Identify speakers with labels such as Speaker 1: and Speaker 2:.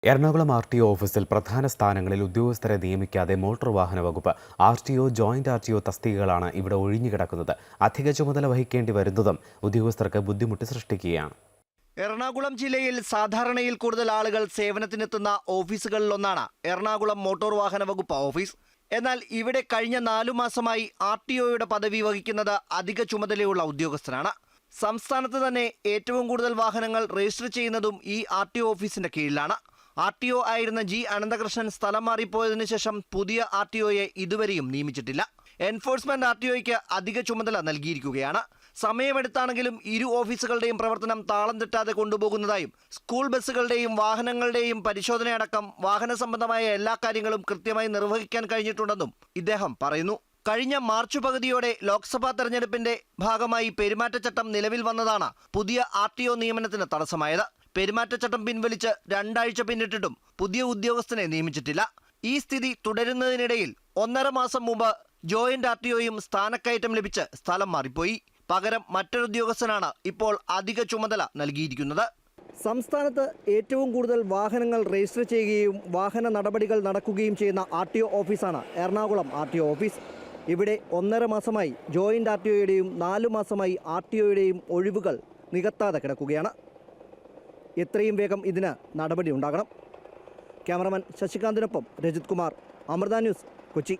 Speaker 1: Ernakulam RTO ഓഫീസിൽ പ്രധാന സ്ഥാനങ്ങളിൽ ഉദ്യോഗസ്ഥരെ നിയമിക്കാതെ മോട്ടോർ വാഹന വകുപ്പ് ആർ.ടി.ഒ, ജോയിന്റ് ആർ.ടി.ഒ തസ്തികകളാണ് ഇവിടെ ഒഴിഞ്ഞുകിടക്കുന്നത്. അധിക ചുമതല വഹിക്കേണ്ടി വരുന്നതും ഉദ്യോഗസ്ഥർക്ക് ബുദ്ധിമുട്ട് സൃഷ്ടിക്കുകയാണ്.
Speaker 2: എറണാകുളം ജില്ലയിൽ സാധാരണയിൽ കൂടുതൽ ആളുകൾ സേവനത്തിനെത്തുന്ന ഓഫീസുകളിലൊന്നാണ് എറണാകുളം മോട്ടോർ വാഹന വകുപ്പ് ഓഫീസ്. എന്നാൽ ഇവിടെ കഴിഞ്ഞ 4 മാസമായി ആർ.ടി.ഒയുടെ പദവി വഹിക്കുന്നത് അധിക ചുമതലയുള്ള ഉദ്യോഗസ്ഥനാണ്. സംസ്ഥാനത്ത് തന്നെ ഏറ്റവും കൂടുതൽ വാഹനങ്ങൾ രജിസ്റ്റർ ചെയ്യുന്നതും ഈ ആർ.ടി.ഒ ഓഫീസിന്റെ കീഴിലാണ്. ആർ.ടി.ഒ ആയിരുന്ന ജി അനന്തകൃഷ്ണൻ സ്ഥലം മാറിപ്പോയതിനു ശേഷം പുതിയ ആർ.ടി.ഒയെ ഇതുവരെയും നിയമിച്ചിട്ടില്ല. എൻഫോഴ്സ്മെന്റ് ആർ.ടി.ഒയ്ക്ക് അധിക ചുമതല നൽകിയിരിക്കുകയാണ്. സമയമെടുത്താണെങ്കിലും ഇരു ഓഫീസുകളുടെയും പ്രവർത്തനം താളം തെറ്റാതെ കൊണ്ടുപോകുന്നതായും സ്കൂൾ ബസ്സുകളുടെയും വാഹനങ്ങളുടെയും പരിശോധനയടക്കം വാഹന സംബന്ധമായ എല്ലാ കാര്യങ്ങളും കൃത്യമായി നിർവഹിക്കാൻ കഴിഞ്ഞിട്ടുണ്ടെന്നും ഇദ്ദേഹം പറയുന്നു. കഴിഞ്ഞ മാർച്ച് പകുതിയോടെ ലോക്സഭാ തെരഞ്ഞെടുപ്പിന്റെ ഭാഗമായി പെരുമാറ്റച്ചട്ടം നിലവിൽ വന്നതാണ് പുതിയ ആർ.ടി.ഒ നിയമനത്തിന് തടസ്സമായത്. പെരുമാറ്റച്ചട്ടം പിൻവലിച്ച് 2 ആഴ്ച പിന്നിട്ടിട്ടും പുതിയ ഉദ്യോഗസ്ഥനെ നിയമിച്ചിട്ടില്ല. ഈ സ്ഥിതി തുടരുന്നതിനിടയിൽ 1.5 മാസം മുമ്പ് ജോയിന്റ് ആർ.ടി.ഒയും സ്ഥാനക്കയറ്റം ലഭിച്ച് സ്ഥലം മാറിപ്പോയി. പകരം മറ്റൊരു ഉദ്യോഗസ്ഥനാണ് ഇപ്പോൾ അധിക ചുമതല നൽകിയിരിക്കുന്നത്. സംസ്ഥാനത്ത് ഏറ്റവും കൂടുതൽ വാഹനങ്ങൾ രജിസ്റ്റർ ചെയ്യുകയും വാഹന നടപടികൾ നടക്കുകയും ചെയ്യുന്ന ആർ.ടി.ഒ ഓഫീസാണ് എറണാകുളം ആർ.ടി.ഒ ഓഫീസ്. ഇവിടെ 1.5 മാസമായി ജോയിന്റ് ആർ.ടി.ഒയുടെയും 4 മാസമായി ആർ.ടി.ഒയുടെയും ഒഴിവുകൾ നികത്താതെ കിടക്കുകയാണ്. എത്രയും വേഗം ഇതിന് നടപടി ഉണ്ടാകണം. ക്യാമറമാൻ ശശികാന്തിനൊപ്പം രജിത് കുമാർ, അമൃത ന്യൂസ്, കൊച്ചി.